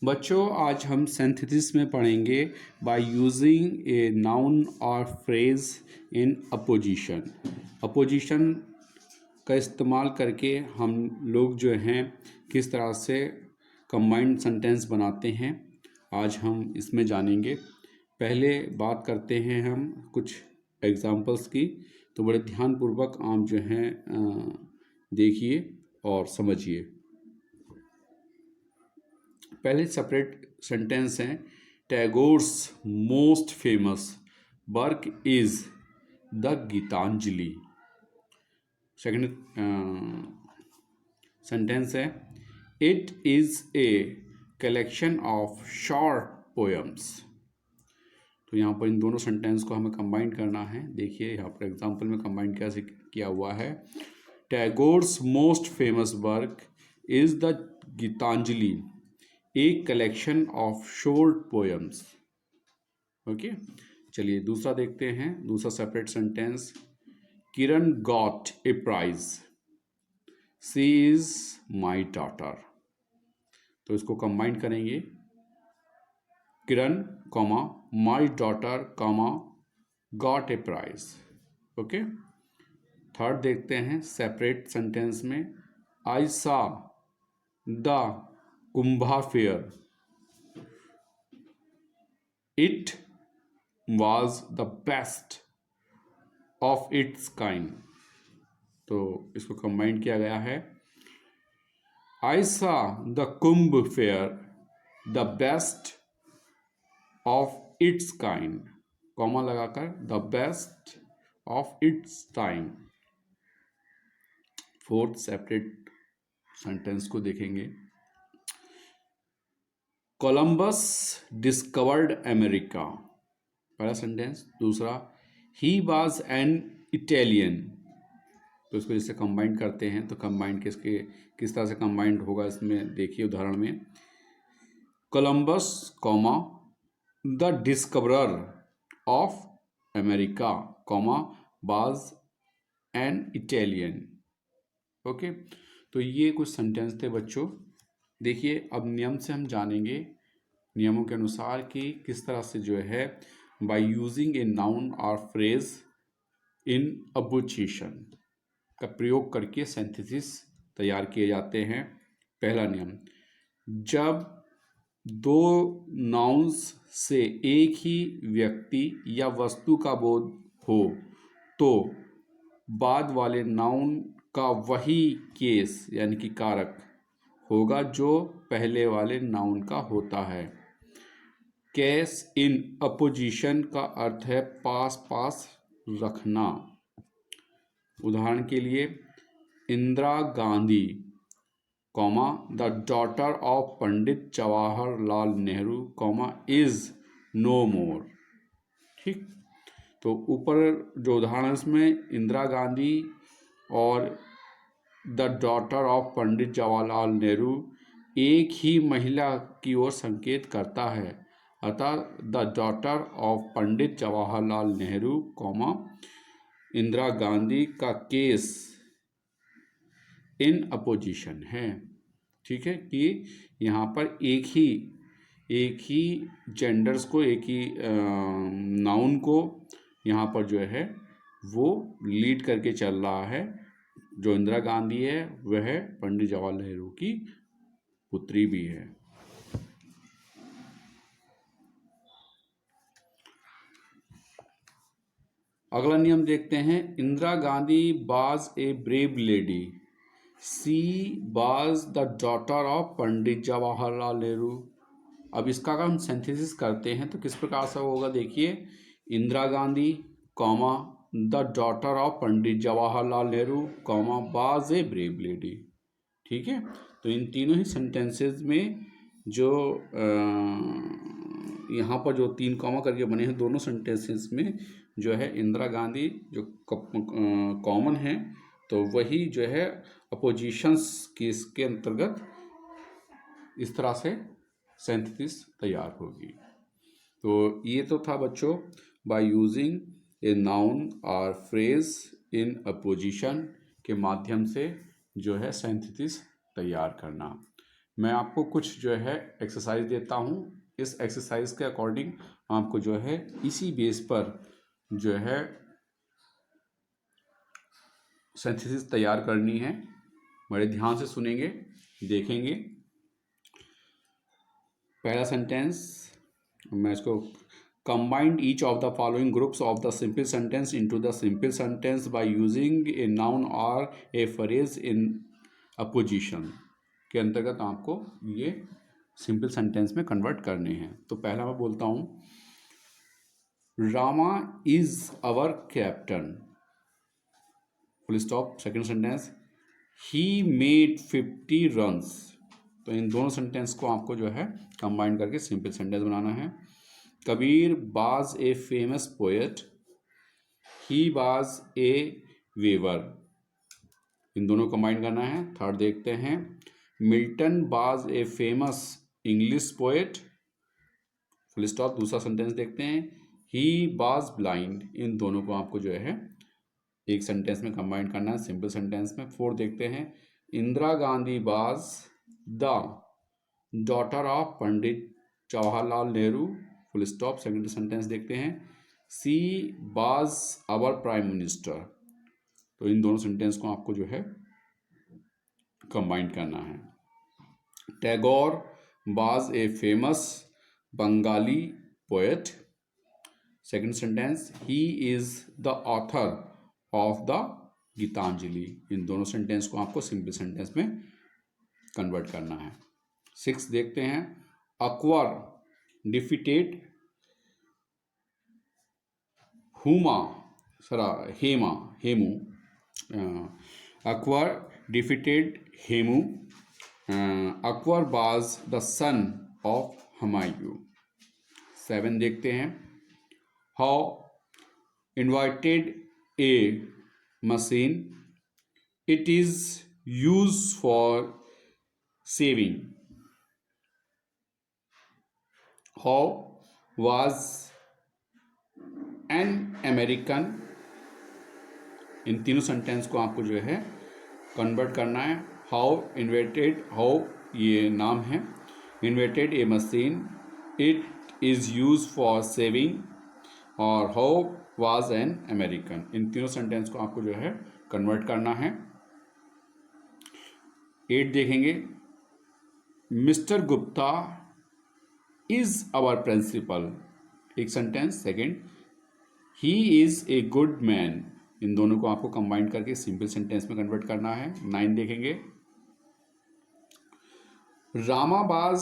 बच्चों आज हम सिंथेसिस में पढ़ेंगे बाय यूजिंग ए नाउन और फ्रेज इन अपोजिशन। अपोजिशन का इस्तेमाल करके हम लोग जो हैं किस तरह से कंबाइंड सेंटेंस बनाते हैं, आज हम इसमें जानेंगे। पहले बात करते हैं हम कुछ एग्जाम्पल्स की, तो बड़े ध्यानपूर्वक आप जो हैं देखिए और समझिए। पहले सेपरेट सेंटेंस हैं, Tagore's most famous work is the Gitanjali. Second sentence है, it is a collection of short poems. तो यहाँ पर इन दोनों सेंटेंस को हमें कंबाइन करना है। देखिए यहाँ पर एग्जांपल में कंबाइन कैसे किया हुआ है। Tagore's most famous work is the Gitanjali, a collection of short poems. Okay, चलिए दूसरा देखते हैं, दूसरा separate sentence, Kiran got a prize, she is my daughter. तो इसको कंबाइन करेंगे, Kiran comma my daughter comma got a prize. Okay, third देखते हैं सेपरेट सेंटेंस में, I saw the Kumbha fair, it was the best of its kind. तो इसको कंबाइन किया गया है, आई saw the Kumbh fair the best of its kind, comma लगाकर the best of its time. Fourth separate sentence को देखेंगे, कोलंबस डिस्कवर्ड अमेरिका, पहला सेंटेंस। दूसरा, ही वॉज एन इटालियन। तो इसको जिससे कंबाइंड करते हैं, तो कंबाइंड किस तरह से कंबाइंड होगा इसमें देखिए उदाहरण में, Columbus comma the discoverer of America comma was an Italian. Okay, तो ये कुछ सेंटेंस थे बच्चों। देखिए अब नियम से हम जानेंगे, नियमों के अनुसार कि किस तरह से जो है बाय यूजिंग ए नाउन और फ्रेज इन अपोजिशन का प्रयोग करके सिंथेसिस तैयार किए जाते हैं। पहला नियम, जब दो नाउन्स से एक ही व्यक्ति या वस्तु का बोध हो तो बाद वाले नाउन का वही केस यानी कि कारक होगा जो पहले वाले नाउन का होता है। केस इन अपोजिशन का अर्थ है पास पास रखना। उदाहरण के लिए, Indira Gandhi comma the daughter of Pandit Jawaharlal Nehru comma is no more. ठीक, तो ऊपर जो उदाहरण है इसमें इंदिरा गांधी और the daughter of Pandit Jawaharlal Nehru एक ही महिला की ओर संकेत करता है, अतः the daughter of Pandit Jawaharlal Nehru comma Indira Gandhi का केस इन अपोजिशन है। ठीक है, कि यहाँ पर एक ही जेंडर्स को, एक ही नाउन को यहाँ पर जो है वो लीड करके चल रहा है। जो इंदिरा गांधी है वह पंडित जवाहरलाल नेहरू की पुत्री भी है। अगला नियम देखते हैं, Indira Gandhi was a brave lady, she was the daughter of Pandit Jawaharlal Nehru. अब इसका अगर हम सिंथेसिस करते हैं तो किस प्रकार से होगा, देखिए, Indira Gandhi comma the daughter of Pandit Jawaharlal Nehru comma was a brave lady. ठीक है, तो इन तीनों ही सेंटेंसेस में जो यहाँ पर जो 3 कॉमा करके बने हैं, दोनों सेंटेंसेस में जो है इंदिरा गांधी जो कॉमन है, तो वही जो है अपोजिशंस की इसके अंतर्गत इस तरह से सिंथेसिस तैयार होगी। तो ये तो था बच्चों बाय यूजिंग ए नाउन और फ्रेज इन अपोजिशन के माध्यम से जो है सिंथेसिस तैयार करना। मैं आपको कुछ जो है एक्सरसाइज देता हूँ, इस एक्सरसाइज के अकॉर्डिंग आपको जो है इसी बेस पर जो है सिंथेसिस तैयार करनी है। बड़े ध्यान से सुनेंगे, देखेंगे। पहला सेंटेंस मैं इसको combined each of the following groups of the simple sentence into the simple sentence by using a noun or a phrase in a position के अंतर्गत आपको ये सिंपल सेंटेंस में कन्वर्ट करने हैं। तो पहला मैं बोलता हूँ, Rama is our captain, full stop. Second sentence, he made 50 runs. तो इन दोनों सेंटेंस को आपको जो है कंबाइन करके सिंपल सेंटेंस बनाना है। Kabir was a famous poet, he was a weaver. इन दोनों को कंबाइन करना है। थर्ड देखते हैं, Milton was a famous English poet, full stop. दूसरा सेंटेंस देखते हैं, ही वाज ब्लाइंड। इन दोनों को आपको जो है एक सेंटेंस में कंबाइन करना है सिंपल सेंटेंस में। फोर्थ देखते हैं, Indira Gandhi was the daughter of Pandit Jawaharlal Nehru, full stop. Second sentence देखते हैं, she was our prime minister. तो इन दोनों सेंटेंस को आपको जो है कंबाइन करना है। Tagore was a famous Bengali poet. Second sentence, he is the author of the Gitanjali. इन दोनों सेंटेंस को आपको सिंपल सेंटेंस में कन्वर्ट करना है। 6 देखते हैं, Akbar defeated Hemu. Akbar defeated Hemu. Akbar was the son of Humayun. 7 देखते हैं, Howe invented a machine, it is use for sewing. Howe was an American. इन तीनों सेंटेंस को आपको जो है कन्वर्ट करना है। हाउ इन्वेटेड, हाउ ये नाम है, inverted A machine, it is use for saving, और हाउ वाज एन अमेरिकन। इन तीनों सेंटेंस को आपको जो है कन्वर्ट करना है। 8 देखेंगे, mister Gupta is our principal. एक sentence. Second, he is a good man. इन दोनों को आपको कंबाइन करके सिंपल सेंटेंस में कन्वर्ट करना है। 9 देखेंगे, Rama was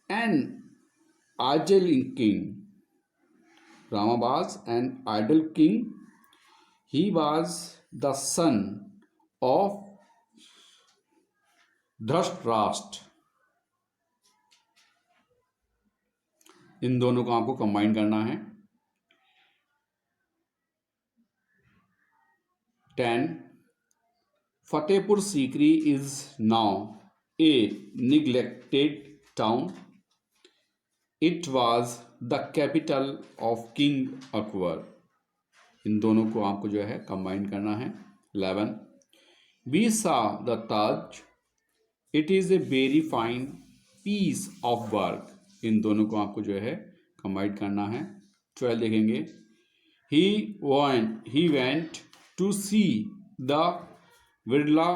an idle king. Rama was an idle king, he was the son of Dhritarashtra. इन दोनों को आपको कंबाइन करना है। 10, Fatehpur Sikri is now a neglected town, it was the capital of king Akbar. इन दोनों को आपको जो है कंबाइन करना है। 11, we saw the Taj, it is a very fine piece of work. इन दोनों को आपको जो है कंबाइन करना है। 12 देखेंगे, he went to see the Birla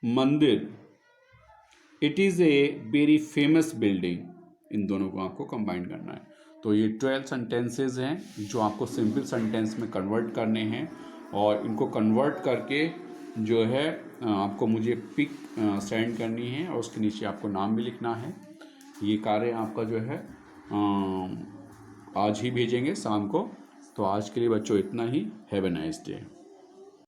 Mandir, it is a very famous building. इन दोनों को आपको कंबाइन करना है। तो ये 12 सेंटेंसेस हैं जो आपको सिंपल सेंटेंस में कन्वर्ट करने हैं, और इनको कन्वर्ट करके जो है आपको मुझे पिक सेंड करनी है, और उसके नीचे आपको नाम भी लिखना है। ये कार्य आपका जो है आज ही भेजेंगे शाम को। तो आज के लिए बच्चों इतना ही। Have a nice day.